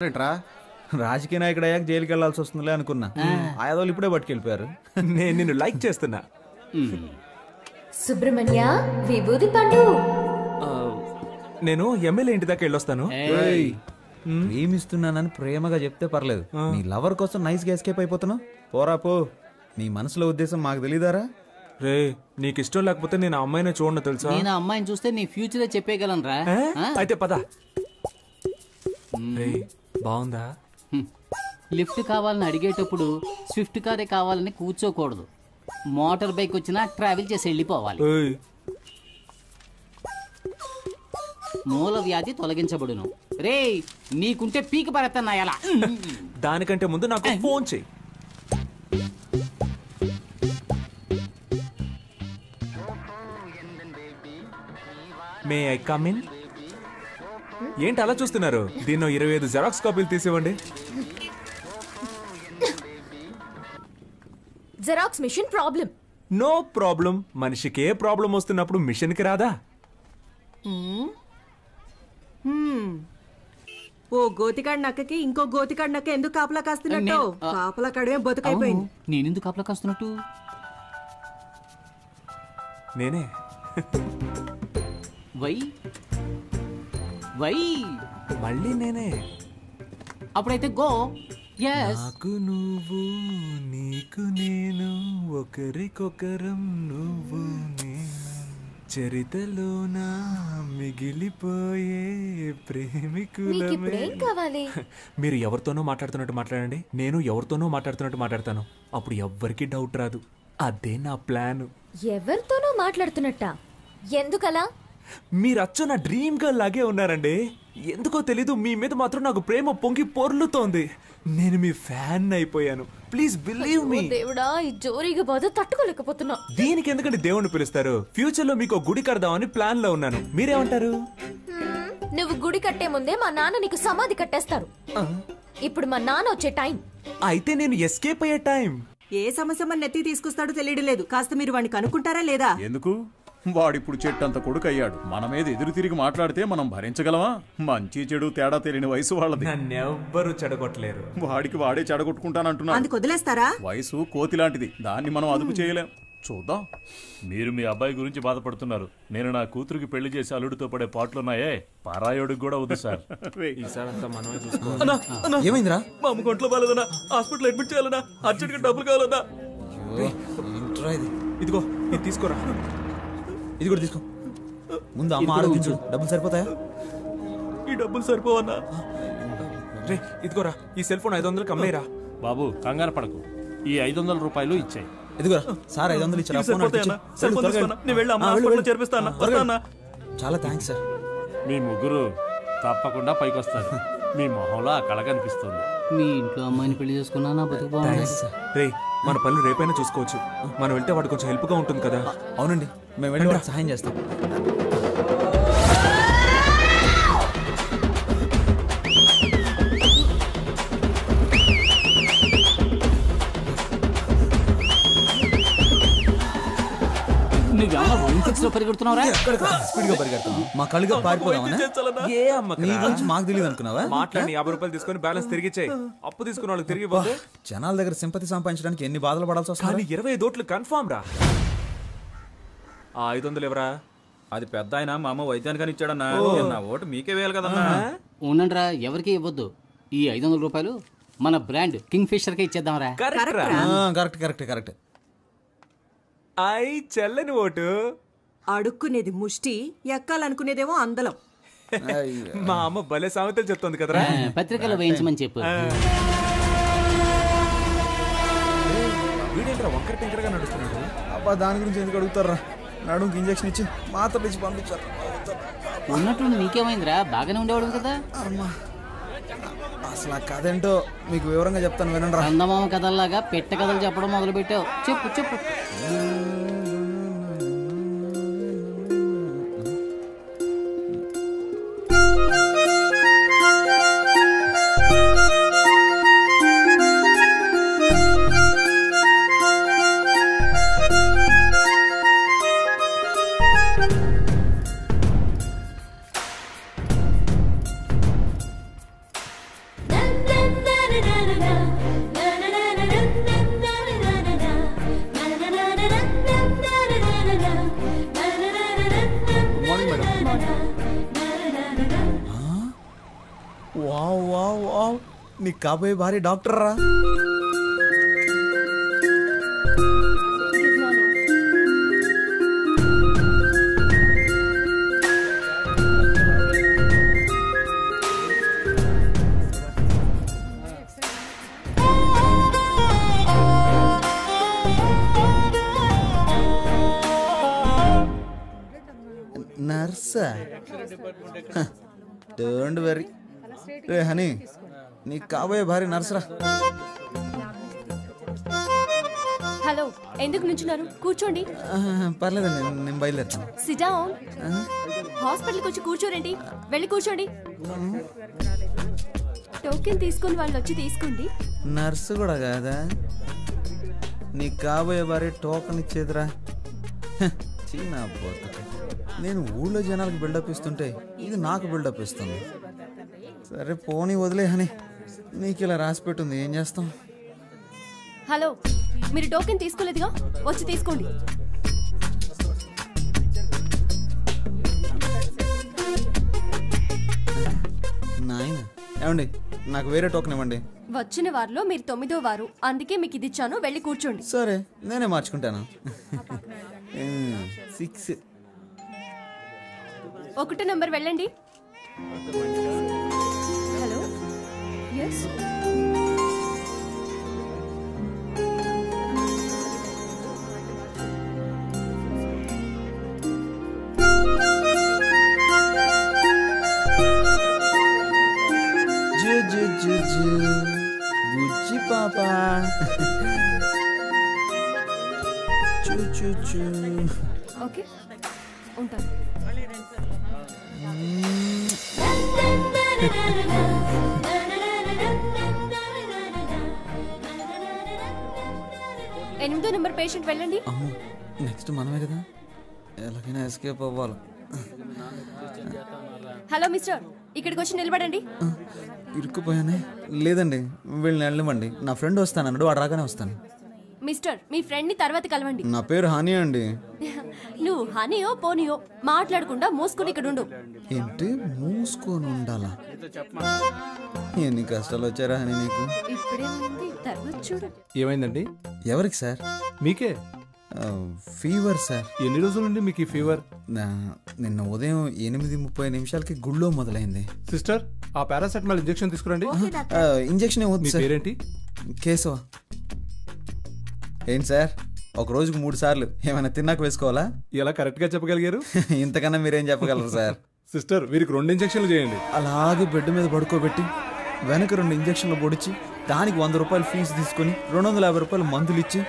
రాజకీయ నాయకుడు అయ్యాక జైలుకి వెళ్లాల్సి వస్తుందిలే అనుకున్నా. ఆయాదోళ్ళు ఇప్పుడే పట్టుకెళ్ళిపోయారు. నేను నిన్ను లైక్ చేస్తున్నా. సుబ్రహ్మణ్య విభూది పండు. నేను ఎమ్మెల్యే ఇంటి దాకా వెళ్ళొస్తాను. ప్రేమిస్తున్నానని ప్రేమగా చెప్తే పర్లేదు, నీ లవర్ కోసం నైస్ గా ఎస్కేప్ అయిపోతున్నావు. పోరా పో, నీ మనసులో ఉద్దేశం మాకు తెలీదారా? రే, నీకు ఇష్టం లేకపోతే నేను ఆ అమ్మాయిని చూడను తెలుసా? నేను అమ్మాయిని చూస్తే నీ ఫ్యూచర్ చెప్పేయగలను రా. అయితే పద. బాగుందా? లిఫ్ట్ కావాలని అడిగేటప్పుడు స్విఫ్ట్ కారే కావాలని కూర్చోకూడదు. మోటార్ బైక్ వచ్చినా ట్రావెల్ చేసి వెళ్ళిపోవాలి. మూల వ్యాధి తొలగించబడును. రే, నీకుంటే పీక పడతానా ఎలా? దానికంటే ముందు నాకు ఫోన్ చెయ్యి. May I come in? ఏంటి అలా చూస్తున్నారు? దీన్నో 25 జెరాక్స్ కాపీలు తీసివ్వండి. Xerox machine problem. No problem. మనిషికి ఏ ప్రాబ్లం వస్తున్నప్పుడు మిషన్ కి రాదా? ఓ గోతికాడి నక్కకి ఇంకో గోతికాడి నక్క ఎందుకు కాపలా కాస్తున్నట్టు? కాపలా కాడమే బతుకైపోయింది. నేనెందుకు కాపలా కాస్తున్నట్టు? నేనే. వై వై మళ్ళీ నేనే. అప్పుడైతే గో. నాకు నువ్వు, నీకు నేను, ఒకరికొకరం నువ్వు నేను, చరితలోన మిగిలిపోయే ప్రేమికులమే. కావాలి మీరు ఎవరితోనో మాట్లాడుతున్నట్టు మాట్లాడండి, నేను ఎవరితోనో మాట్లాడుతున్నట్టు మాట్లాడతాను. అప్పుడు ఎవ్వరికి డౌట్ రాదు. అదే నా ప్లాన్. ఎవరితోనో మాట్లాడుతున్నట్ట? ఎందుకలా? మీరు అచ్చ నా డ్రీమ్ గర్ల్ లాగే ఉన్నారండి. ఎందుకో తెలీదు, మీ మీద మాత్రం నాకు ప్రేమ పొంగి పొర్లుతోంది. నేను మీ ఫ్యాన్ అయిపోయాను. Please believe me. దేవుడా, ఈ జోరీగా బాధ తట్టుకోలేకపోతున్నా. దీనికి ఎందుకంటే దేవుణ్ణి పిలుస్తారు? ఫ్యూచర్ లో మీకు గుడి కడదామని ప్లాన్ లో ఉన్నాను. మీరేమంటారు? నువ్వు గుడి కట్టే ముందే మా నాన్న నీకు సమాధి కట్టేస్తారు. ఇప్పుడు మా నాన్న వచ్చే టైం. అయితే నేను ఎస్కేప్ అయ్యే టైం. ఏ సమస్య మన నెత్తి తీసుకొస్తాడో తెలియడం లేదు. కాస్త మీరు వాడిని కనుక్కుంటారా లేదా? ఎందుకు? వాడిప్పుడు చెట్టంత కొడుకు అయ్యాడు. మన మీద ఎదురు తిరిగి మాట్లాడితే మనం భరించగలమా? మంచి చెడు తేడా తెలియని వయసు వాళ్ళది. నన్నెవ్వరూ చెడగొట్టలేరు. వాడికి వాడే చెడగొట్టుకుంటానంటున్నా. అందుకు వదిలేస్తారా? వయసు కోతి లాంటిది, దాన్ని మనం అదుపు చేయలేం. చూద్దాం. మీరు మీ అబ్బాయి గురించి బాధపడుతున్నారు. నేను నా కూతురికి పెళ్లి చేసి అల్లుడితో పడే పాటలున్నాయే, పారాయోడికి కూడా వద్దు సార్. ఈసారి అంతా మనమే చూసుకోవాలి. ఏమైందిరా? మా అమ్మ కొంట్లో బాలేదన్నా, హాస్పిటల్ అడ్మిట్ చేయాలన్నా, అర్జెంట్ గా డబ్బులు కావాలన్నా. ఇదిగో ఇది తీసుకోరా. ఇది కూడా తీసుకో. ముందు అమ్మ ఆరోగించు. డబ్బులు సరిపోతాయా? ఈ డబ్బులు సరిపోవన్నా? రే ఇదిగోరా, ఈ సెల్ ఫోన్ 500 అమ్మేరా. బాబు కంగారు పడకు, ఈ 500 రూపాయలు ఇచ్చాయి. ఇదిగోరా సార్, 500 ఇచ్చారా? చాలా థ్యాంక్స్ సార్. మీ ముగ్గురు తప్పకుండా పైకొస్తారు. మీ మొహంలో ఆ కళ కనిపిస్తుంది. మీ ఇంట్లో అమ్మాయిని పెళ్లి చేసుకున్నా నా బతుకు బాగుంది. రే, మన పనులు రేపైనా చూసుకోవచ్చు. మనం వెళ్తే వాడు కొంచెం హెల్ప్ గా ఉంటుంది కదా. అవునండి, మేము వెళ్ళి వాడికి సహాయం చేస్తాం. పరిగెడుతున్నావురా? స్పీడ్ గా పరిగెడుతున్నావు. మా కళ్ళుగా పారిపోదామని నీ గురించి మాకు తెలియదు అనుకున్నావా? మాట్లాడి 50 రూపాయలు తీసుకొని బ్యాలెన్స్ తిరిగిచ్చాయి. అప్పు తీసుకున్న వాళ్ళకి తిరిగి పోతే జనాల దగ్గర సింపతి సంపాదించడానికి ఎన్ని బాధలు పడాల్సి వస్తుంది. 25 ఓట్లు కన్ఫామ్ రా. ఆ 500 ఎవరా? అది పెద్ద ఆయన మా అమ్మ వైద్యానికని ఇచ్చాడన్నా. నా ఓటు మీకే వేయాలి కదన్నా. ఉండండిరా, ఎవరికి ఇవ్వద్దు. ఈ 500 రూపాయలు మన బ్రాండ్ కింగ్ ఫిషర్ కే ఇచ్చేద్దాంరా. Correct correct correct. చెల్లని ఓటు. అడుక్కునేది ముష్టి, ఎక్కాలనుకునేదేమో అందలం. మా అమ్మ భలే సామెతలు చెప్తుంది కదరా. పత్రికలో వేయించమని చెప్పు. వీడేంట్రా వంకర టెంకరగా నడుస్తున్నాడు? అబ్బా, దాని గురించి ఎందుకు అడుగుతారా? నడుముకి ఇంజక్షన్ ఇచ్చి మాత్రలు ఇచ్చి పంపించారు. ఉన్నట్టు నీకేమైందిరా? బాగానే ఉండేవాడు కదా. అసలు ఆ కథ ఏంటో మీకు వివరంగా చెప్తాను, వినండి. అందమామ కథల్లాగా పెట్ట కథలు చెప్పడం మొదలు పెట్టావు. చెప్పు చెప్పు. వావ్ వావ్ వావ్, నీకు కాబోయే భారీ డాక్టర్ రా. నర్సా? Don't worry. రే హనీ, నీకు కాబోయే భారీ నర్సరా. హలో, ఎందుకు నుంచున్నారు? కూర్చోండి. పర్లేదండి, నేను బయలుదేరుతాను. SIT down. హాస్పిటల్కి వచ్చి కూర్చోరండి. వెళ్ళి కూర్చోండి. టోకెన్ తీసుకొని వాళ్ళు వచ్చి తీసుకోండి. నర్సు కూడా కాదా? నీకు కాబోయే భారీ టోకెన్ ఇచ్చేదిరా. చీనా బతుకు. నేను ఊళ్ళో జనాలకు బిల్డప్ ఇస్తుంటే ఇది నాకు బిల్డప్ ఇస్తుంది. సరే పోనీ వదిలే హనీ, నీకు ఇలా రాసి పెట్టుంది, ఏం చేస్తాం. హలో, మీరు టోకెన్ తీసుకోలేదుగా, వచ్చి తీసుకోండి. నాయన ఏమండి, నాకు వేరే టోకెన్ ఇవ్వండి. వచ్చిన వారిలో మీరు 9వ వారు, అందుకే మీకు ఇది ఇచ్చాను. వెళ్ళి కూర్చోండి. సరే, నేనే మార్చుకుంటాను. 6. 1 నంబర్ వెళ్ళండి. Hello, yes. బుజ్జి పాప, చూ. ఓకే, ఉంటాను. ఎనిమిదో నెంబర్ పేషెంట్ వెళ్ళండి. నెక్స్ట్ మనమే కదా, ఎలాగైనా ఎస్కేప్ అవ్వాలి. హలో మిస్టర్, ఇక్కడికి వచ్చి నిలబడండి. ఇరుక్కుపోయానే. లేదండి, వీళ్ళని వెళ్ళమండి. నా ఫ్రెండ్ వస్తానన్నాడు, వాడు రాగానే వస్తాను. మిస్టర్, మీ ఫ్రెండ్ ని తర్వాత కలవండి. నా పేరు హాని అండి. నువ్వు హనీయో పోనీయో మాట్లాడకుండా మూసుకుని ఇక్కడ ఉండు. ఏంటి మూసుకొని ఉండాలా? ఎన్ని కష్టాలు వచ్చారా హనీ నీకు? ఇప్పుడేమైంది, తర్వాత చూడు. ఏమైందండి? ఎవరికి సార్? మీకే. Fever sir. ఎన్ని రోజుల నుండి మీకు ఈ ఫీవర్? నిన్న ఉదయం 8:30 గుళ్ళో మొదలైంది. సిస్టర్, ఆ పారాసెటమాల్ ఇంజెక్షన్ తీసుకురండి. ఇంజెక్షన్ మీ పేరేంటి? కేశవ. ఏంటి సార్, ఒక రోజుకు 3 సార్లు ఏమైనా తిన్నాక వేసుకోవాలా? ఎలా కరెక్ట్ గా చెప్పగలిగారు? ఇంతకన్నా మీరేం చెప్పగలరు సార్? సిస్టర్, వీరికి 2 ఇంజెక్షన్లు చేయండి. అలాగే బెడ్ మీద పడుకోబెట్టి వెనక 2 ఇంజెక్షన్లు పొడిచి దానికి 100 రూపాయలు ఫీజు తీసుకొని 250 రూపాయలు మందులు ఇచ్చి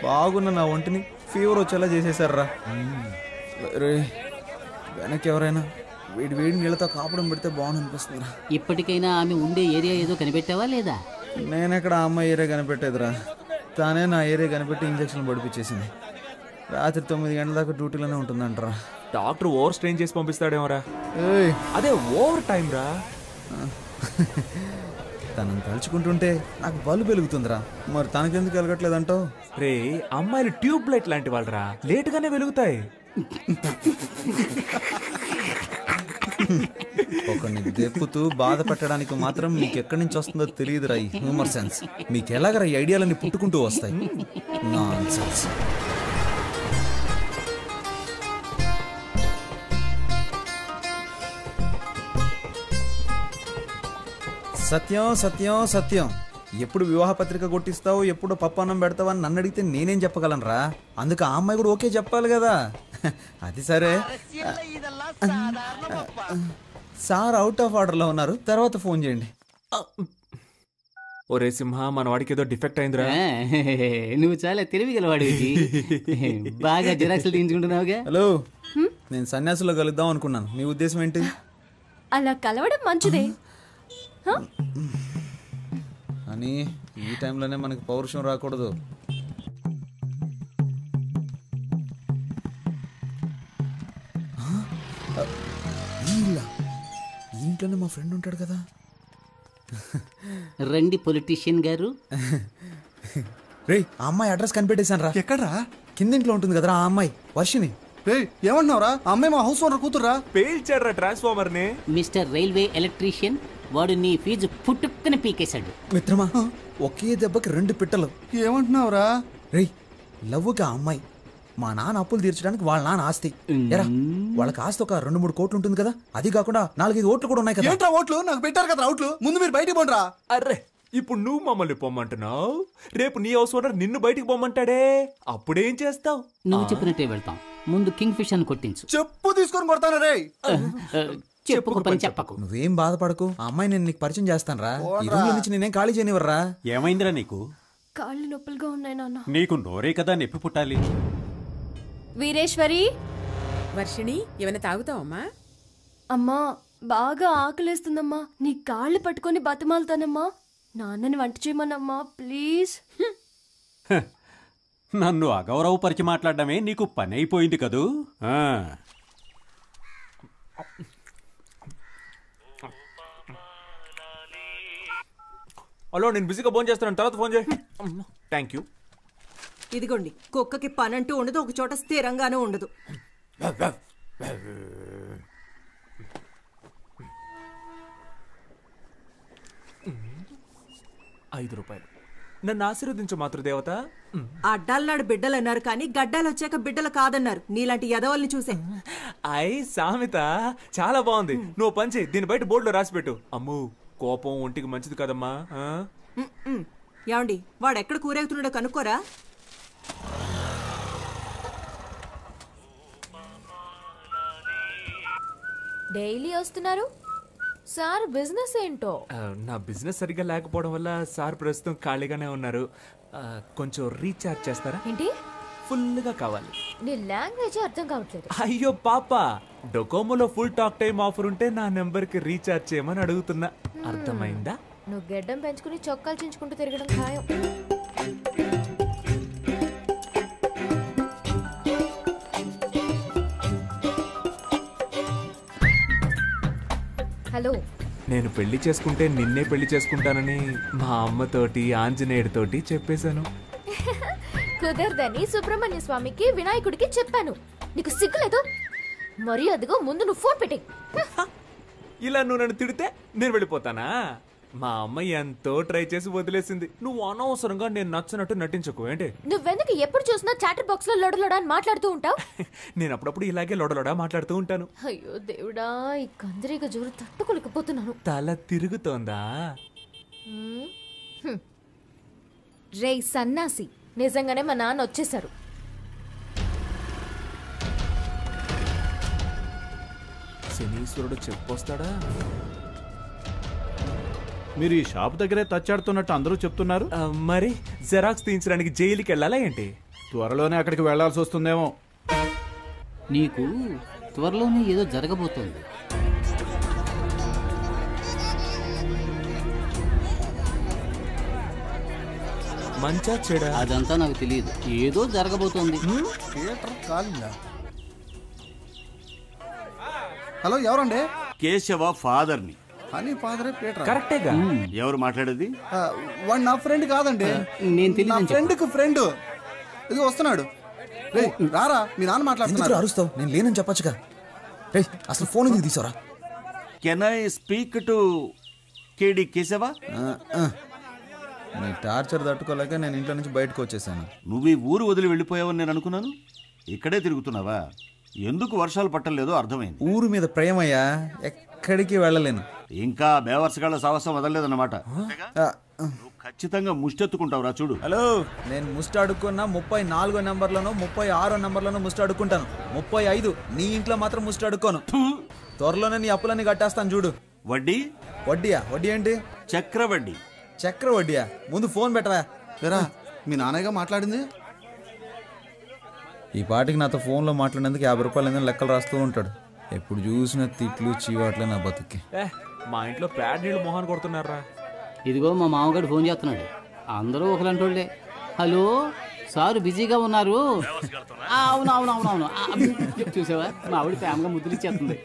బాగున్న నా ఒంటిని ఫీవర్ వచ్చేలా చేసేసారా. రే, వెనక్కి ఎవరైనా వేడి నీళ్ళతో కాపడం పెడితే బాగుంది అనిపిస్తుందిరా. ఇప్పటికైనా ఆమె ఉండే ఏరియా ఏదో కనిపెట్టావా లేదా? నేనెక్కడ అమ్మాయి ఏరియా కనిపెట్టేదిరా, తానే నా ఏరియా కనిపెట్టి ఇంజక్షన్లు పడిపించేసింది. రాత్రి 9 గంటల దాకా డ్యూటీలోనే ఉంటుందంటరా. డాక్టర్ ఓవర్ స్ట్రెయిన్ చేసి పంపిస్తాడేమోరా. అదే ఓవర్ టైం రా. తనని తలుచుకుంటుంటే నాకు బల్బు వెలుగుతుందిరా. మరి తనకెందుకు వెలగట్లేదంటావు? రే, అమ్మాయిలు ట్యూబ్ లైట్ లాంటి వాళ్ళరా, లేటుగానే వెలుగుతాయి. ఒకరిని దెప్పుతూ బాధ పెట్టడానికి మాత్రం మీకు ఎక్కడి నుంచి వస్తుందో తెలియదురా ఈ హ్యూమర్ సెన్స్. మీకు ఎలాగరా ఈ ఐడియాలన్నీ పుట్టుకుంటూ వస్తాయి? నాన్సెన్స్. సత్యం సత్యం సత్యం, ఎప్పుడు వివాహ పత్రిక కొట్టిస్తావు, ఎప్పుడు పప్పన్నం పెడతావు అని నన్ను అడిగితే నేనేం చెప్పగలనురా? అందుకు ఆ అమ్మాయి కూడా ఓకే చెప్పాలి కదా. అది సరే, సార్ అవుట్ ఆఫ్ ఆర్డర్లో ఉన్నారు, తర్వాత ఫోన్ చేయండి. ఒరే సింహ, మన వాడికి ఏదో డిఫెక్ట్ అయిందిరా. నువ్వు చాలా తెలివిగలవాడివి. బాగా జిరాక్స్లు తీయించుకుంటున్నావుగా. హలో, నేను సన్యాసులో కలుద్దాం అనుకున్నాను, మీ ఉద్దేశం ఏంటి? అలా కలవడం మంచిదే అని ఈ టైంలోనే మనకి పౌరుషం రాకూడదు. ఇంట్లోనే మా ఫ్రెండ్ ఉంటాడు కదా. రండి పొలిటీషియన్ గారు. రే ఆ అమ్మాయి అడ్రస్ కనిపెట్టేశాను రా. ఎక్కడ్రా? కిందింట్లో ఉంటుంది కదరా ఆ అమ్మాయి, వర్షిని. రే ఏమన్నావురా? అమ్మాయి మా హౌస్ ఓనర్ కూతుర్రా. పేల్చాడ్రా ట్రాన్స్ఫార్మర్ ని. మిస్టర్ రైల్వే ఎలక్ట్రీషియన్, వాడు నీ ఫీజు పుట్టుక్కని పీకేశాడు. మిత్రమా, ఒకే దెబ్బకి 2 పిట్టలు. ఏమంటున్నావురా? రే లవ్వుకి ఆ అమ్మాయి మా నాన్న అప్పులు తీర్చడానికి వాళ్ళ నాన్న ఆస్తి. ఎరా వాళ్ళకి ఆస్తి ఒక 2-3 కోట్లు ఉంటుంది కదా, అది కాకుండా 4-5 ఓట్లు కూడా ఉన్నాయి కదా. ఏంట్రా ఓట్లు? నాకు పెట్టారు కదా ఓట్లు. ముందు మీరు బయటికి పోండిరా. అర్రే ఇప్పుడు నువ్వు మమ్మల్ని పొమ్మంటున్నావు, రేపు నీ హౌస్ ఓనర్ నిన్ను బయటికి పొమ్మంటాడే, అప్పుడేం చేస్తావు? నువ్వు చెప్పినట్టే వెళ్తాం. ముందు కింగ్ ఫిష్ అని కొట్టించు. చెప్పు తీసుకొని కొడతాను రే. చెప్పుకో పని చెప్పకు. నువ్వేం బాధపడకు, ఆ అమ్మాయి నేను నీకు పరిచయం చేస్తాను రా. ఈ రూమ్ లో నుంచి నేనేం ఖాళీ చేయనివర్రా. ఏమైందిరా నీకు? కాళ్ళు నొప్పులుగా ఉన్నాయి నాన్న. నీకు నోరే కదా నొప్పి పుట్టాలి. వీరేశ్వరి. వర్షిణి ఏమైనా తాగుతావమ్మా? అమ్మా బాగా ఆకలేస్తుందమ్మా, నీ కాళ్ళు పట్టుకొని బతిమాలుతానమ్మా. నాన్నని వంట చేయమనమ్మా ప్లీజ్. నన్ను అగౌరవపరిచి మాట్లాడడమే నీకు పని అయిపోయింది కదూ. హలో, నేను బిజీగా ఫోన్ చేస్తాను, తర్వాత ఫోన్ చేయి. Thank you. ఇదిగోండి, కుక్కకి పనంటూ ఉండదు, ఒక చోట స్థిరంగానే ఉండదు. 5 రూపాయలు. నన్ను ఆశీర్వదించు మాతృదేవత. అడ్డాలనాడు బిడ్డలు అన్నారు కానీ గడ్డాలు వచ్చాక బిడ్డలు కాదన్నారు. నీలాంటి యదవల్ని చూసే. సామెత చాలా బాగుంది. నువ్వు పంచి దీని బయట బోర్డులో రాసి పెట్టు. అమ్ము, కోపం ఒంటికి మంచిది కదమ్మా. ఏమండి, వాడు ఎక్కడ కూరేగుతున్నాడో కనుక్కోరా. డైలీ వస్తున్నారు సార్, బిజినెస్ ఏంటో? నా బిజినెస్ సరిగ్గా లేకపోవడం వల్ల సార్ ప్రస్తుతం ఖాళీగానే ఉన్నారు. కొంచెం రీఛార్జ్ చేస్తారా? ఏంటి? ఫుల్గా కావాలి. నీ లాంగ్వేజ్ అర్థం కావట్లేదు. అయ్యో పాప, డొకోమోలో ఫుల్ టాక్ టైం ఆఫర్ ఉంటే నా నెంబర్ కి రీఛార్జ్ చేయమని అడుగుతున్నా. అర్థమైందా? నువ్వు గెడ్డం పెంచుకుని చొక్కాలు చించుకుంటూ తిరగడం ఖాయం. హలో, నేను పెళ్లి చేసుకుంటే నిన్నే పెళ్లి చేసుకుంటానని మా అమ్మతోటి ఆంజనేయుడితోటి చెప్పేశాను. కుదరదని సుబ్రహ్మణ్య స్వామికి వినాయకుడికి చెప్పాను. నీకు సిగ్గులేదు? మరి అదిగో ముందు నువ్వు ఫోన్ పెట్టే. ఇలా నువ్వు నన్ను తిడితే నేను వెళ్ళిపోతానా? మా అమ్మ ఎంతో ట్రై చేసి వదిలేసింది. నువ్వు అనవసరంగా నేను నచ్చినట్టు నటించకు. ఏంటి నువ్వెందుకు ఎప్పుడు చూసినా చాటర్ బాక్స్ లో లొడలొడ అని మాట్లాడుతూ ఉంటావు? నేను అప్పుడప్పుడు ఇలాగే లొడలొడ మాట్లాడుతూ ఉంటాను. అయ్యో దేవుడా, ఈ కందిరీగ జోరు తట్టుకోలేకపోతున్నాను. తల తిరుగుతోందా? రే సన్నాసి, నిజంగానే మా నాన్న వచ్చేసారు. శనీశ్వరుడు చెప్పొస్తాడా? మీరు ఈ షాప్ దగ్గరే తచ్చాడుతున్నట్టు అందరూ చెప్తున్నారు. మరి జెరాక్స్ తీయించడానికి జైలుకి వెళ్ళాలా ఏంటి? త్వరలోనే అక్కడికి వెళ్లాల్సి వస్తుందేమో. నీకు త్వరలోనే ఏదో జరగబోతోంది. మంచా చెడా అదంతా నాకు తెలియదు, ఏదో జరగబోతోంది. హలో, ఎవరండి? కేశవ ఫాదర్ని. అని ఫాదరే పీటర్. కరెక్టేగా. ఎవరు మాట్లాడేది? వాడు నా ఫ్రెండ్ కాదండి, నేను నా ఫ్రెండ్కి ఫ్రెండ్. ఇది వస్తున్నాడు. రే రారా, మీ నాన్న మాట్లాడుతున్నారు. అరుస్తావు? నేను లేనని చెప్పొచ్చుగా. రే అసలు ఫోన్ ఎందుకు తీసారా? కెన్ ఐ స్పీక్ టు కేడి కేశవ? నీ టార్చర్ తట్టుకోలేక నేను ఇంట్లో నుంచి బయటకు వచ్చేసాను. నువ్వు ఈ ఊరు వదిలి వెళ్ళిపోయావని నేను అనుకున్నాను. ఇక్కడే తిరుగుతున్నావా? ఎందుకు వర్షాలు పట్టలేదో అర్థమైంది. ఊరు మీద ప్రేమయ్యా, ఎక్కడికి వెళ్ళలేను. ఇంకా బేవర్సగాళ్ళ సాహసం వదలలేదన్నమాట. ఖచ్చితంగా ముష్టెత్తుకుంటావురా చూడు. హలో, నేను ముష్టి అడుక్కున్నా 34 నెంబర్లను 36 నెంబర్లను ముష్టి అడుక్కుంటాను. 35 నీ ఇంట్లో మాత్రం ముష్టి అడుక్కోను. త్వరలోనే నీ అప్పులన్నీ కట్టేస్తాను చూడు. వడ్డీ? వడ్డీయా? వడ్డీ ఏంటి? చక్రవడ్డీ. చక్ర వడ్డీయా? ముందు ఫోన్ పెట్టవా. మీ నాన్నగా మాట్లాడింది. ఈ పాటికి నాతో ఫోన్లో మాట్లాడినందుకు 50 రూపాయలు లెక్కలు రాస్తూ ఉంటాడు. ఎప్పుడు చూసిన తిట్లు చీవాట్లే నా బతుక్కి. మా ఇంట్లో ప్యాడ్ నీళ్ళు మొహాన్ కొడుతున్నారా? ఇదిగో మా మామగారు ఫోన్ చేస్తున్నాడు. అందరూ ఒకలంటోళ్ళే. హలో సార్, బిజీగా ఉన్నారు? అవునవునవునవును. చూసావా, మా ఆవిడ ప్రేమగా ముద్దులు ఇచ్చేస్తుంది.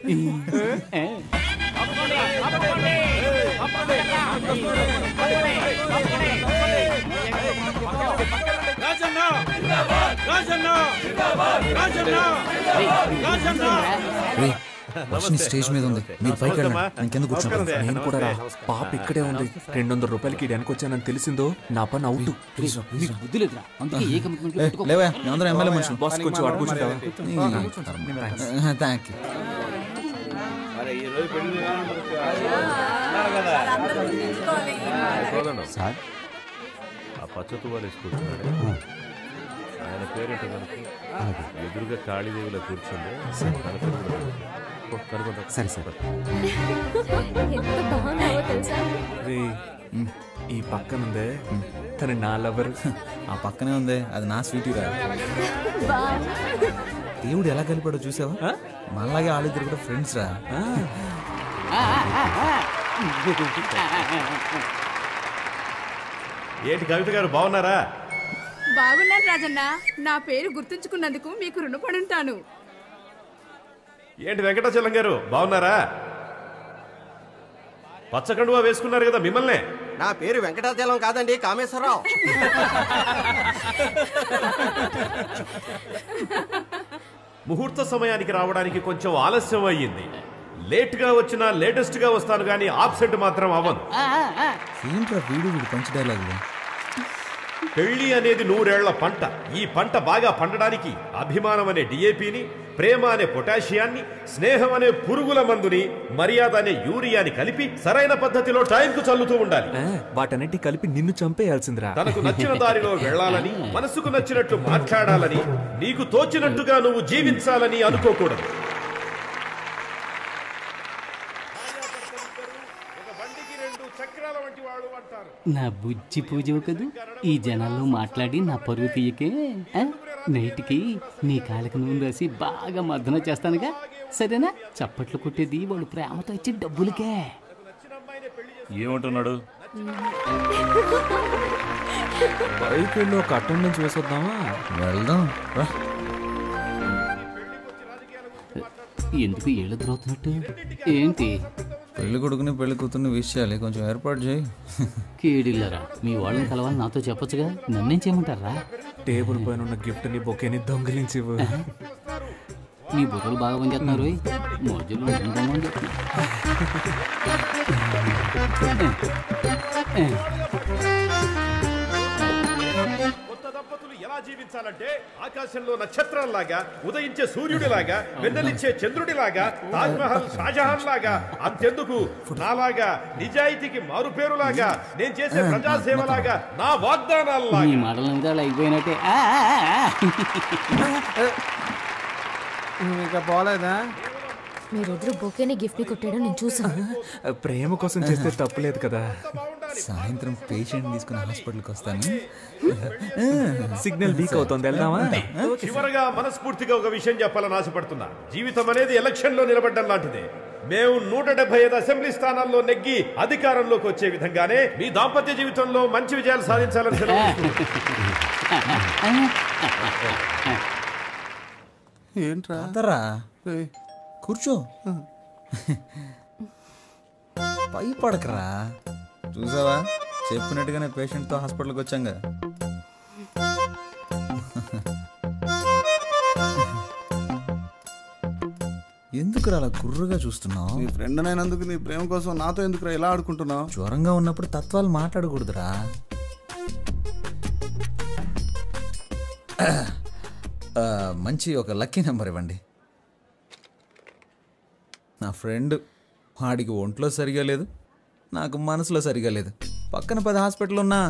వర్షిని స్టేజ్ మీద ఉంది, మీరు పైకి వెళ్ళండి, ఇంకెందుకు కూర్చోండి. నేను కూడా రా, పాప ఇక్కడే ఉంది. 200 రూపాయలకి వెనక వచ్చానని తెలిసిందో నా పని అవుట్. లేవా మేమందరం ఎమ్మెల్యే మనుషులు. బాస్ కొంచెం అటు కూర్చుంటావా? Thank you. సార్ ఆ పచ్చ తువాలు వేసుకుంటున్నాడు, ఆయన పేరేంటో మనకి ఎదురుగా కాళీదేవిలో కూర్చుండే సరే సార్. ఎంత బాగున్నావో తెలుసా? రే ఈ పక్కనుందే తను నా లవర్. ఆ పక్కనే ఉంది, అది నా స్వీటీ రా. దేవుడు ఎలా కలిపాడో చూసావా? మనలాగే వాళ్ళిద్దరు కూడా ఫ్రెండ్స్ రా. ఏంటి కవిత గారు బాగున్నారా? బాగున్నాను రాజన్న. నా పేరు గుర్తుంచుకున్నందుకు మీకు రుణపడి ఉంటాను. ఏంటి వెంకటాచలం గారు బాగున్నారా? పచ్చకండువా వేసుకున్నారు కదా మిమ్మల్నే. నా పేరు వెంకటాచలం కాదండి, కామేశ్వరరావు. ముహూర్త సమయానికి రావడానికి కొంచెం ఆలస్యం అయ్యింది. లేట్ గా వచ్చినా లేటెస్ట్ గా వస్తాను కానీ ఆబ్సెంట్ మాత్రం అవ్వను. ఏంట్రా వీడు పంచ డైలాగులు? పెళ్లి అనేది 100 ఏళ్ల పంట. ఈ పంట బాగా పండడానికి అభిమానం అనే డిఏపిని, ప్రేమ అనే పొటాషియాన్ని, స్నేహం అనే పురుగుల మందుని, మర్యాద అనే యూరియాని కలిపి సరైన పద్ధతిలో టైంకు చల్లుతూ ఉండాలి. వాటన్నిటి కలిపి నిన్ను చంపేయాల్సిందిరా. తనకు నచ్చిన దారిలో వెళ్లాలని, మనసుకు నచ్చినట్లు మాట్లాడాలని, నీకు తోచినట్టుగా నువ్వు జీవించాలని అనుకోకూడదు. నా బుజ్జి పూజ కదూ, ఈ జనాల్లో మాట్లాడి నా పరువు తీయకే. నైట్కి నీ కాళ్ళకి నూనె రాసి బాగా మర్దన చేస్తానుగా, సరేనా? చప్పట్లు కొట్టేది వాళ్ళు ప్రేమతో ఇచ్చే డబ్బులకే. ఏమంటున్నాడు? బైక్ వెళ్ళి ఒక అటెండెన్స్ వేసొద్దామా? వెళ్దాం. ఎందుకు ఏళ్ళు ద్రోతున్నట్టు ఏంటి? పెళ్లి కొడుకుని పెళ్లి కూతుర్ని విషయాలి, కొంచెం ఏర్పాటు చేయి. కేడిల్లరా, మీ వాళ్ళని కలవాలని నాతో చెప్పొచ్చుగా, నన్నేం చేయమంటారా? టేబుల్ పైన ఉన్న గిఫ్ట్ ని బొకేని దొంగిలించి మీ బుర్రలు బాగా పనిచేస్తున్నారు. మోజులు ఎలా జీవించాలంటే ఆకాశంలో నక్షత్రాల్లాగా, ఉదయించే సూర్యుడిలాగా, వెన్నెలిచ్చే చంద్రుడిలాగా, తాజ్మహల్ షాజహాన్ లాగా, అంతెందుకు నాలాగా నిజాయితీకి మారుపేరులాగా, నేను చేసే ప్రజాసేవలాగా, నా వాగ్దానాల్లాగా. ఈ మాటలు అయిపోయినట్టే. ఇంకా పోలేదా? మీరెదురు బొకేని గిఫ్ట్ ని కొట్టాడో నేను చూసాను. ప్రేమ కోసం చేస్తే తప్పులేదు కదా. సాయంత్రం పేషెంట్ తీసుకుని హాస్పిటల్కి వస్తాను. సిగ్నల్ వీక్ అవుతుంది, వెళ్దామా? చివరగా మనస్ఫూర్తిగా ఒక విషయం చెప్పాలని ఆశపడుతున్నా. జీవితం అనేది ఎలక్షన్ లో నిలబడ్డం లాంటిదే. మేము 175 అసెంబ్లీ స్థానాల్లో నెగ్గి అధికారంలోకి వచ్చే విధంగానే మీ దాంపత్య జీవితంలో మంచి విజయాలు సాధించాలని ఏంట్రా కూర్చో, పై పడకరా. చూసావా, చెప్పినట్టుగానే పేషెంట్తో హాస్పిటల్కి వచ్చాం కదా. ఎందుకు అలా కుర్రగా చూస్తున్నావు? నీ ఫ్రెండ్ అయినందుకు నీ ప్రేమ కోసం నాతో ఎందుకు ఇలా ఆడుకుంటున్నావు? జ్వరంగా ఉన్నప్పుడు తత్వాలు మాట్లాడకూడదురా. మంచి ఒక లక్కీ నెంబర్ ఇవ్వండి. నా ఫ్రెండ్, వాడికి ఒంట్లో సరిగా లేదు, నాకు మనసులో సరిగా లేదు. పక్కన 10 హాస్పిటల్ ఉన్నా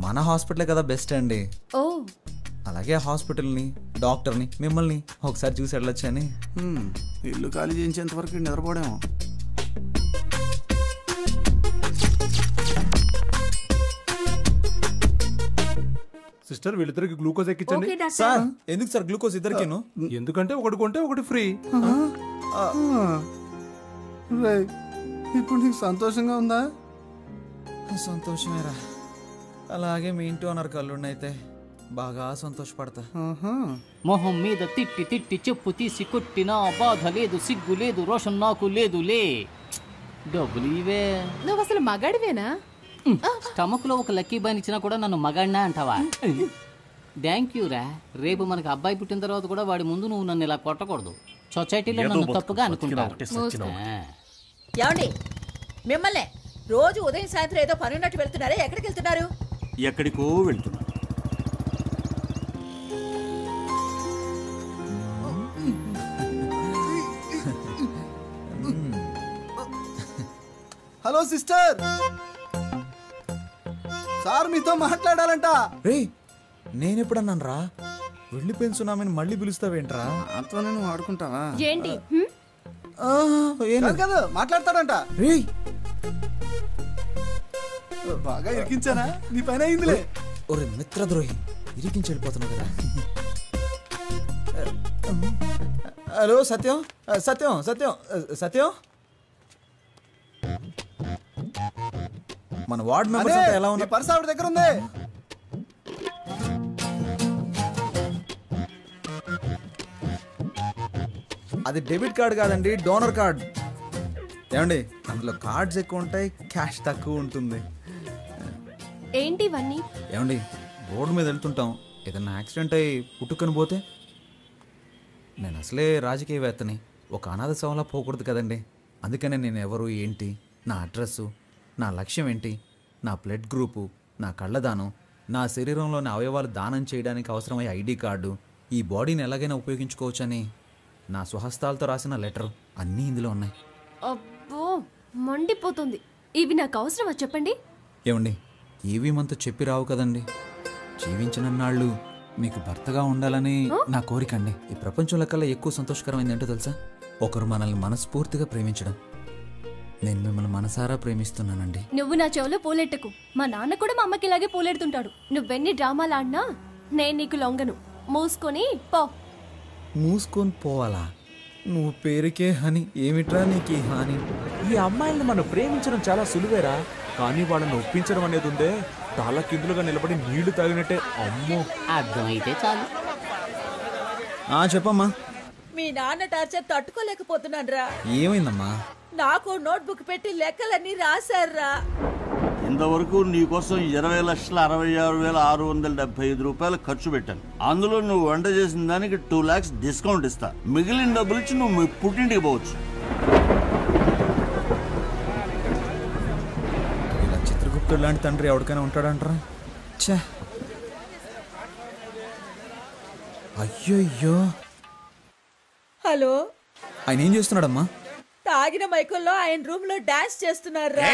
మన హాస్పిటలే కదా బెస్ట్ అండి. అలాగే హాస్పిటల్ని, డాక్టర్ని, మిమ్మల్ని ఒకసారి చూసి వెళ్ళొచ్చని. ఇల్లు ఖాళీ చేయించేంత వరకు నిద్రపోవడేమో. సిస్టర్ వీళ్ళిద్దరికి గ్లూకోజ్ ఎక్కించండి. సార్ ఎందుకు సార్ గ్లూకోజ్ ఇద్దరికిను? ఎందుకంటే ఒకటి కొంటే ఒకటి ఫ్రీ. ఇప్పుడు నీకు సంతోషంగా ఉందా? సంతోషమేరా. అలాగే మీ ఇంటి ఓనర్ కళ్ళున్నైతే బాగా సంతోషపడతా. మొహం మీద తిట్టి తిట్టి చెప్పు తీసి కొట్టినా బాధ లేదు, సిగ్గు లేదు, రోషన్ నాకు లేదులే. డబ్బులు ఇవే. నువ్వు అసలు మగాడివేనా? స్టమక్ లో ఒక లక్కీ బాయ్ ఇచ్చినా కూడా నన్ను మగాడినా అంటావా? థ్యాంక్ యూ రా. రేపు మనకు అబ్బాయి పుట్టిన తర్వాత కూడా వాడి ముందు నువ్వు నన్ను ఇలా కొట్టకూడదు. సొసైటీలో నన్ను తప్పుగా అనుకుంటారు. ఏమండి మిమ్మల్ని రోజు ఉదయం సాయంత్రం ఏదో పని ఉన్నట్టు వెళ్తున్నారే, ఎక్కడికి వెళ్తున్నారు? ఎక్కడికో వెళ్తున్నా. హలో సిస్టర్, సార్ మీతో మాట్లాడాలంట. రే నేనెప్పుడన్నాను రా వెళ్ళిపోయిన సునామీని మళ్ళీ పిలుస్తావేంట్రా? అంతా నేను ఆడుకుంటావా ఏంటి? కదా మాట్లాడతాడంట. రే బాగా ఇరికించానా? నీ పైన అయిందిలే. ఒరే మిత్రద్రోహి, ఇరికించి వెళ్ళిపోతున్నావు కదా. హలో సత్యం, సత్యం సత్యం సత్యం, మన వార్డ్ మెంబర్స్ అంతా ఎలా ఉన్నా? పర్స్ ఆవిడ దగ్గర ఉంది. అది డెబిట్ కార్డ్ కాదండి, డోనర్ కార్డ్. ఏమండి అందులో కార్డ్స్ ఎక్కువ ఉంటాయి, క్యాష్ తక్కువ ఉంటుంది. ఏంటి ఇవన్నీ? ఏమండి రోడ్డు మీద వెళ్తుంటాం, ఏదన్నా యాక్సిడెంట్ అయ్యి పుట్టుకొని పోతే? నేను అసలే రాజకీయవేత్తని, ఒక అనాథ శవంలా పోకూడదు కదండి. అందుకనే నేను ఎవరు ఏంటి, నా అడ్రస్సు, నా లక్ష్యం ఏంటి, నా బ్లడ్ గ్రూపు, నా కళ్ళదానం, నా శరీరంలోని అవయవాలు దానం చేయడానికి అవసరమయ్యే ఐడి కార్డు, ఈ బాడీని ఎలాగైనా ఉపయోగించుకోవచ్చని నా స్వహస్తాలతో రాసిన లెటర్ అన్నీ ఇందులో ఉన్నాయి. అబ్బో మండిపోతుంది. ఇవి నాకు అవసరమా చెప్పండి? ఏమండి ఏవి మనతో చెప్పి రావు కదండి. జీవించినన్నాళ్ళు మీకు భర్తగా ఉండాలని నా కోరికండి. ఈ ప్రపంచంలో కల్లా ఎక్కువ సంతోషకరమైంది ఏంటో తెలుసా? ఒకరు మనల్ని మనస్ఫూర్తిగా ప్రేమించడం. నేను మిమ్మల్ని మనసారా ప్రేమిస్తున్నానండి. నువ్వు నా చెవులో పూలెట్టకు. మా నాన్న కూడా మా అమ్మకి ఇలాగే పూలెడుతుంటాడు. నువ్వెన్ని డ్రామాలు ఆడినా నేను నీకు లొంగను. మూసుకొని పో. మూసుకొని పోవాలా? నువ్వు పేరుకే హని, ఏమిట్రా నీకు ఈ హాని? ఈ అమ్మాయిల్ని మనం ప్రేమించడం చాలా సులువేరా, కానీ వాళ్ళని ఒప్పించడం అనేది ఉందే తల కిందులుగా నిలబడి నీళ్లు తాగినట్టే. అమ్మో, అర్థమైతే చాలు. చెప్పమ్మా. మీ నాన్న టార్చర్ తట్టుకోలేకపోతున్నాను రా. ఏమైందమ్మా? నాకు నోట్బుక్ పెట్టి లెక్కలన్నీ రాశారా. ఇంతవరకు నీకోసం 20,66,675 రూపాయలు ఖర్చు పెట్టాను. అందులో నువ్వు వంట చేసిన దానికి 2 lakhs డిస్కౌంట్ ఇస్తా. మిగిలిన డబ్బులు ఇచ్చి నువ్వు మీ పుట్టింటికి పోవచ్చు. ఇలా చిత్రగుప్తుడు లాంటి తండ్రి ఎవరికైనా ఉంటాడంటారా? ఛే, అయ్యో. హలో, ఆయన ఏం చేస్తున్నాడమ్మా? తాగిన మైకుల్లో ఆయన రూమ్ లో డాన్స్ చేస్తున్నారా.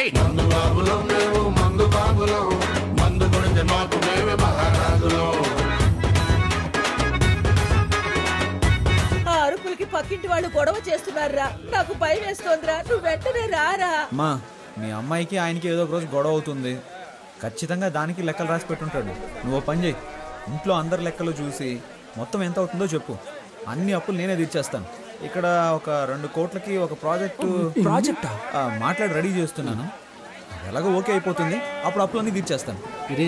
ఆ అరుపులకి పక్కింటి వాళ్ళు గొడవ చేస్తున్నారా. నాకు భయం వేస్తోందిరా. నువ్వు వెంటనే రారా. అమ్మా మీ అమ్మాయికి ఆయనకి ఏదో ఒక రోజు గొడవ అవుతుంది. ఖచ్చితంగా దానికి లెక్కలు రాసి పెట్టుంటాడు. నువ్వు పని చేయి, ఇంట్లో అందరి లెక్కలు చూసి మొత్తం ఎంత అవుతుందో చెప్పు. అన్ని అప్పులు నేనే తీర్చేస్తాను. ఇక్కడ ఒక 2 కోట్లకి ఒక ప్రాజెక్టా మాట్లాడి రెడీ చేస్తున్నాను. ఎలాగో ఓకే అయిపోతుంది, అప్పుడు అప్పులన్నీ తీర్చేస్తాను. రే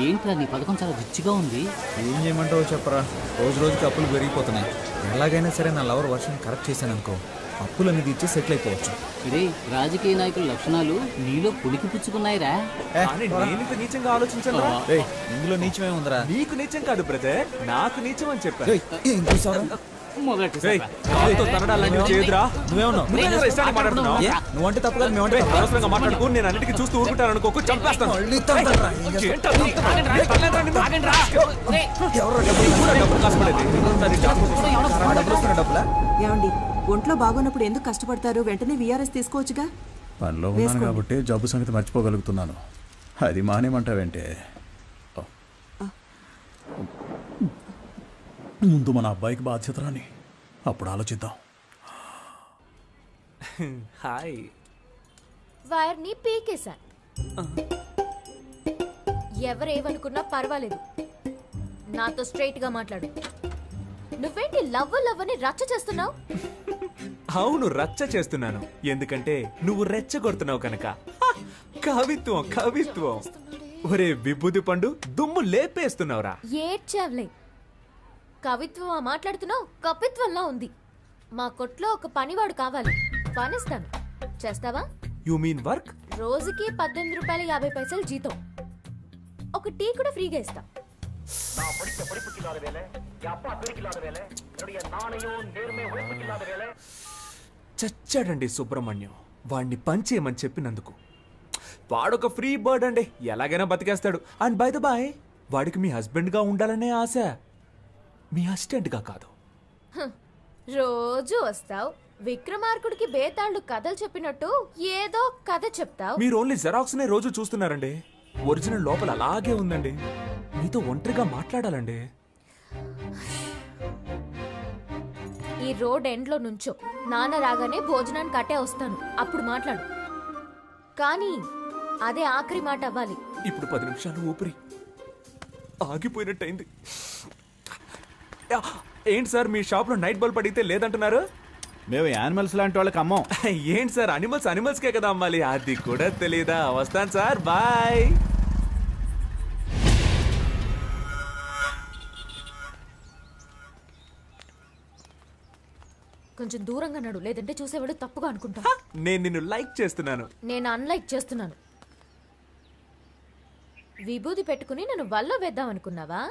ఏంట్రా నీ పథకం చాలా రిచ్గా ఉంది. ఏం చేయమంటావో చెప్పరా, రోజు రోజుకి అప్పులు పెరిగిపోతున్నాయి. ఎలాగైనా సరే నా లవర్ వర్షన్ కరెక్ట్ చేశాను అనుకో, అప్పులన్నీ తీర్చి సెటిల్ అయిపోవచ్చు. రే రాజకీయ నాయకుల లక్షణాలు నీలో పులికి పుచ్చుకున్నాయిరా. నీచంగా ఆలోచించాను. ఇందులో నీచమే ఉందిరా. నీకు నీచం కాదు బ్రదర్, నాకు నీచం అని చెప్పాను. నువ్వంటే తప్పు కాదు. అనవసరంగా మాట్లాడుకో. నేను అన్నిటికీ చూస్తూ ఊరుకుంటాను అనుకోకు, చంపేస్తాను. ఏమండి ఒంట్లో బాగున్నప్పుడు ఎందుకు కష్టపడతారు? వెంటనే విఆర్ఎస్ తీసుకోవచ్చుగా. పనిలో ఉన్నాను కాబట్టి జబ్బు సంగతి మర్చిపోగలుగుతున్నాను. అది మానేమంటావేంటే? ముందు మన అబ్బాయికి బాధ్యత రాని, అప్పుడు ఆలోచిద్దాం. హాయ్. వైర్ని పీకేశాను. ఎవరేమనుకున్నా పర్వాలేదు, నాతో స్ట్రైట్ గా మాట్లాడు. నువ్వేంటి లవ్ అని రచ్చ చేస్తున్నావు? అవును, రచ్చ చేస్తున్నాను. ఎందుకంటే నువ్వు రెచ్చగొడుతున్నావు కనుక. కవిత్వం కవిత్వం. ఒరే విభూతి పండు, దుమ్ము లేపేస్తున్నావురా. ఏడ్చావులే. కవిత్వం మాట్లాడుతున్నావు, కపిత్వంలా ఉంది. మా కొట్లో ఒక పనివాడు కావాలి, పనిస్తాను. చేస్తావా? You mean work? రోజుకి 18 రూపాయలు 50 పైసలు జీతం. ఒక టీ కూడా ఫ్రీగా ఇస్తా. చచ్చాడండి సుబ్రహ్మణ్యం. వాడిని పంచేయమని చెప్పినందుకు. వాడొక ఫ్రీ బర్డ్ అండి, ఎలాగైనా బతికేస్తాడు. అండ్ బై ద బాయ్, వాడికి మీ హస్బెండ్ గా ఉండాలనే ఆశ, మీ అసిస్టెంట్ గా కాదు. రోజు వస్తావు, విక్రమార్కుడికి బేతాళుడు కథలు చెప్పినట్టు ఏదో కథ చెప్తావు. మీరు ఓన్లీ జెరాక్స్ నే రోజు చూస్తున్నారండి. ఒరిజినల్ లోపల అలాగే ఉందండి. మీతో ఒంటరిగా మాట్లాడాలండి. ఈ రోడ్ ఎండ్ లో నుంచో, నాన్న రాగానే భోజనానికి కట్టే వస్తాను, అప్పుడు మాట్లాడు. కానీ అదే ఆఖరి మాట అవ్వాలి. ఇప్పుడు 10 నిమిషాలు ఊపిరి ఆగిపోయినట్టయింది. ఏంటి సార్, మీ షాప్ లో నైట్ బల్బ్ అడిగితే లేదంటున్నారు? మేము యానిమల్స్ లాంటి వాళ్ళకి అమ్మం. ఏంటి సార్, అనిమల్స్కే కదా అమ్మాలి, అది కూడా తెలీదా? వస్తాను సార్, బాయ్. కొంచెం దూరంగా నడు, లేదంటే చూసేవాడు తప్పుగా అనుకుంటా. నేను నిన్ను లైక్ చేస్తున్నాను. నేను అన్లైక్ చేస్తున్నాను. విభూది పెట్టుకుని నన్ను వల్ల వేద్దాం అనుకున్నావా?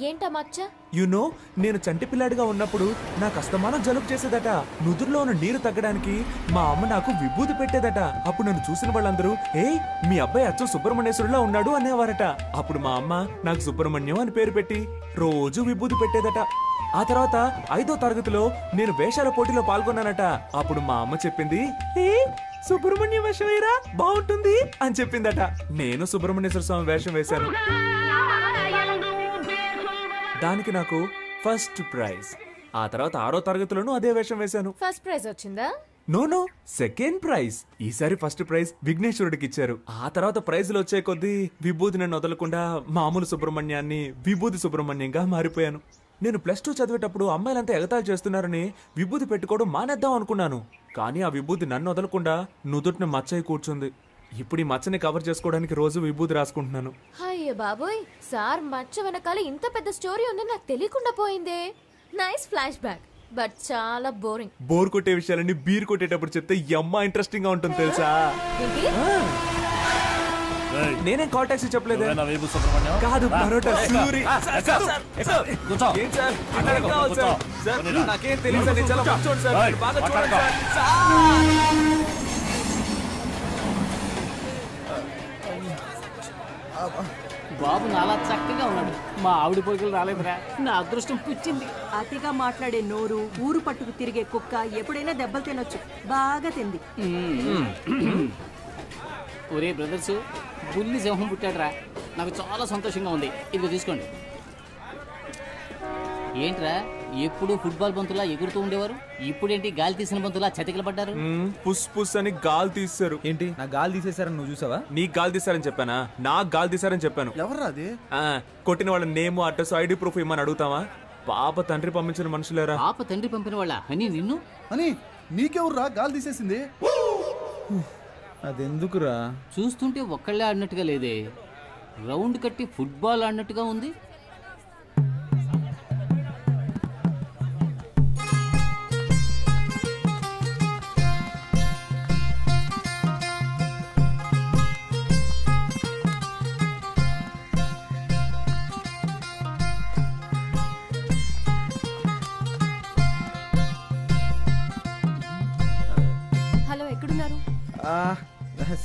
ఏంటా మచ్చ? యునో, నేను చంటి పిల్లాడిగా ఉన్నప్పుడు నాకు అస్తమానం జలుబు చేసేదట. నుదురులో ఉన్న నీరు తగ్గడానికి మా అమ్మ నాకు విభూది పెట్టేదట. అప్పుడు నన్ను చూసిన వాళ్ళందరూ, ఏయ్ మీ అబ్బాయి అచ్చం సుబ్రహ్మణ్యేశ్వరులా ఉన్నాడు అనేవారట. అప్పుడు మా అమ్మ నాకు సుబ్రహ్మణ్యం అని పేరు పెట్టి రోజు విభూది పెట్టేదట. ఆ తర్వాత 5వ తరగతిలో నేను వేషాల పోటీలో పాల్గొన్నానట. అప్పుడు మా అమ్మ చెప్పింది, ఏ సుబ్రహ్మణ్య వేషం వేయరా, బాగుంటుంది అని చెప్పిందట. నేను సుబ్రహ్మణ్యేశ్వర స్వామి వేషం వేశాను. దానికి నాకు ఫస్ట్ ప్రైజ్. ఆ తర్వాత 6వ తరగతిలోనూ అదే వేషం వేశాను. ఫస్ట్ ప్రైజ్ వచ్చిందా? No, second prize. ఈసారి ఫస్ట్ ప్రైజ్ విఘ్నేశ్వరుడికి ఇచ్చారు. ఆ తర్వాత ప్రైజులు వచ్చే కొద్దీ విభూది నన్ను వదలకుండా మామూలు సుబ్రహ్మణ్యాన్ని విభూది సుబ్రహ్మణ్యంగా మారిపోయాను. నేను +2 చదివేటప్పుడు అమ్మాయిలంతా ఎగతాళి చేస్తున్నారని విభూది పెట్టుకోవడం మానేద్దాం అనుకున్నాను. కానీ ఆ విభూది నన్ను వదలకుండా నుదుటిని మచ్చయి కూర్చుంది. ఇప్పుడు ఈ మచ్చని కవర్ చేసుకోవడానికి రోజు విభూది రాసుకుంటున్నాను. అయ్యో బాబోయ్, సార్ మచ్చ వెనకాల ఇంత పెద్ద స్టోరీ ఉందని నాకు తెలియకుండా పోయిందే. నైస్ ఫ్లాష్ బ్యాక్, బట్ చాలా బోరింగ్. బోర్ కొట్టే విషయాలన్నీ బీర్ కొట్టేటప్పుడు చెప్తే యమ్మా ఇంట్రెస్టింగ్ గా ఉంటుంది తెలుసా? నేనేం కాల్ టాక్సీ చెప్పలేదు. కాదు, పరోటా సూరి. నాకేం తెలియదు, చాలా కూర్చోండి సార్, బాగా చూడండి సార్. బాబు నాలా చక్కగా ఉన్నాడు, మా ఆవిడ పోలికలు రాలేదురా. నా అదృష్టం పుచ్చింది. అతిగా మాట్లాడే నోరు, ఊరు పట్టుకు తిరిగే కుక్క ఎప్పుడైనా దెబ్బలు తినొచ్చు, బాగా తింది. ఒరే బ్రదర్స్, బుల్లి సింహం పుట్టాడురా, నాకు చాలా సంతోషంగా ఉంది. ఇదిగో తీసుకోండి. ఏంట్రా, ఎప్పుడు ఫుట్బాల్ బంతులా ఎగురుతూ ఉండేవారు, ఇప్పుడేంటి గాలి తీసిన బంతులా చతికిల పడ్డారు? పుస్ పుస్ అని గాలి తీశారు. ఏంటి, నా గాలి తీసేశారని నువ్వు చూసావా? నీకు గాలి తీశారని చెప్పానా? నాకు గాలి తీశారని చెప్పాను. ఎవరా అది? కొట్టిన వాళ్ళ నేమ్, అడ్రస్, ఐడి ప్రూఫ్ ఇమ్మని అడుగుతావా? పాప తండ్రి పంపించిన మనుషులేరా. పాప తండ్రి పంపిన వాళ్ళ అని నిన్ను అని నీకెవర్రా గాలి తీసేసింది? అదెందుకురా? చూస్తుంటే ఒక్కళ్ళే ఆడినట్టుగా లేదే, రౌండ్ కట్టి ఫుట్బాల్ ఆడినట్టుగా ఉంది.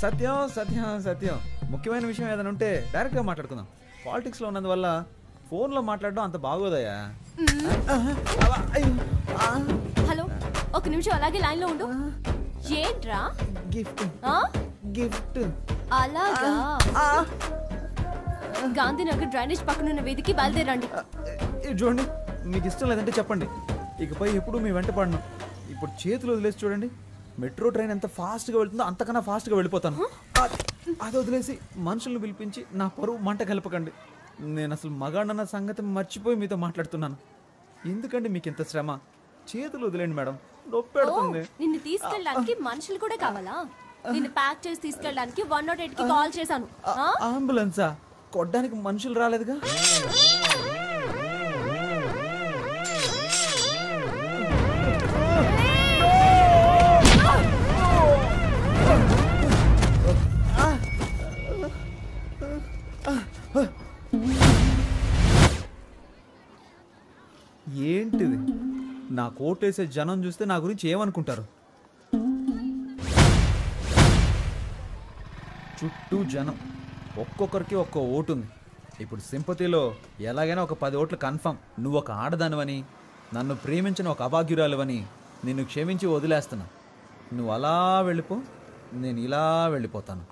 సత్యం సత్యం సత్యం, ముఖ్యమైన విషయం ఏదైనా ఉంటే డైరెక్ట్గా మాట్లాడుకుందాం. పాలిటిక్స్లో ఉన్నందువల్ల ఫోన్లో మాట్లాడడం అంత బాగోదయ్యా. హలో, ఒక నిమిషం అలాగే లైన్లో ఉండు. ఏంట్రా? Gift gift. అలాగా? గాంధీనగర్ డ్రైనేజ్ పక్కనున్న వీధికి బయలుదేరండి. చూడండి, మీకు ఇష్టం లేదంటే చెప్పండి, ఇకపై ఎప్పుడు మీ వెంట పడను. ఇప్పుడు చేతులు వదిలేసి చూడండి, మెట్రో ట్రైన్ ఎంత ఫాస్ట్గా వెళ్తుందో అంతకన్నా ఫాస్ట్గా వెళ్ళిపోతాను. అది వదిలేసి మనుషులను పిలిపించి నా పరువు మంట కలపకండి. నేను అసలు మగాడన్న సంగతి మర్చిపోయి మీతో మాట్లాడుతున్నాను. ఎందుకండి మీకు ఇంత శ్రమ? చేతులు వదిలేండి మేడం, నొప్పి పెడుతుంది. నిన్ను తీసుకెళ్ళడానికి మనుషులు కూడా కావాలా? నిన్ను ప్యాక్ చేసి తీసుకెళ్ళడానికి 108కి కాల్ చేశాను. అంబులెన్సా? కొట్టడానికి మనుషులు రాలేదుగా? నాకు ఓటేసే జనం చూస్తే నా గురించి ఏమనుకుంటారు? చుట్టూ జనం, ఒక్కొక్కరికి ఒక్కో ఓటు ఉంది. ఇప్పుడు సింపతిలో ఎలాగైనా ఒక 10 ఓట్లు కన్ఫర్మ్. నువ్వు ఒక ఆడదానివని, నన్ను ప్రేమించిన ఒక అభాగ్యురాలువని నిన్ను క్షమించి వదిలేస్తున్నా. నువ్వు అలా వెళ్ళిపో, నేను ఇలా వెళ్ళిపోతాను.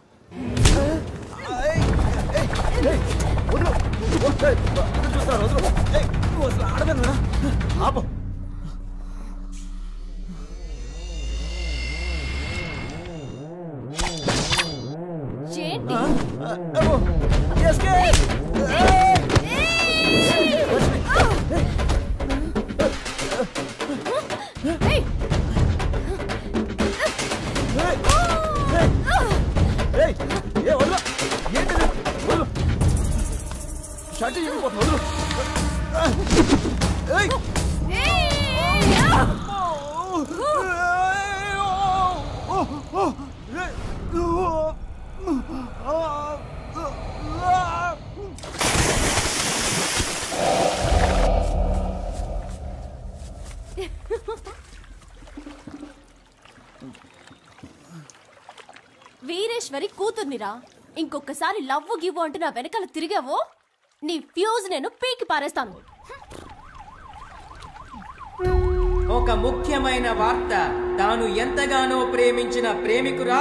వీరేశ్వరి కూతుర్నిరా. ఇంకొకసారి లవ్వు గివ్వు అంటూ నా వెనకాల తిరిగావో నీ ఫ్యూజ్ నేను పీకి పారేస్తాను. ఒక ముఖ్యమైన వార్త. తాను ఎంతగానో ప్రేమించిన ప్రేమికురా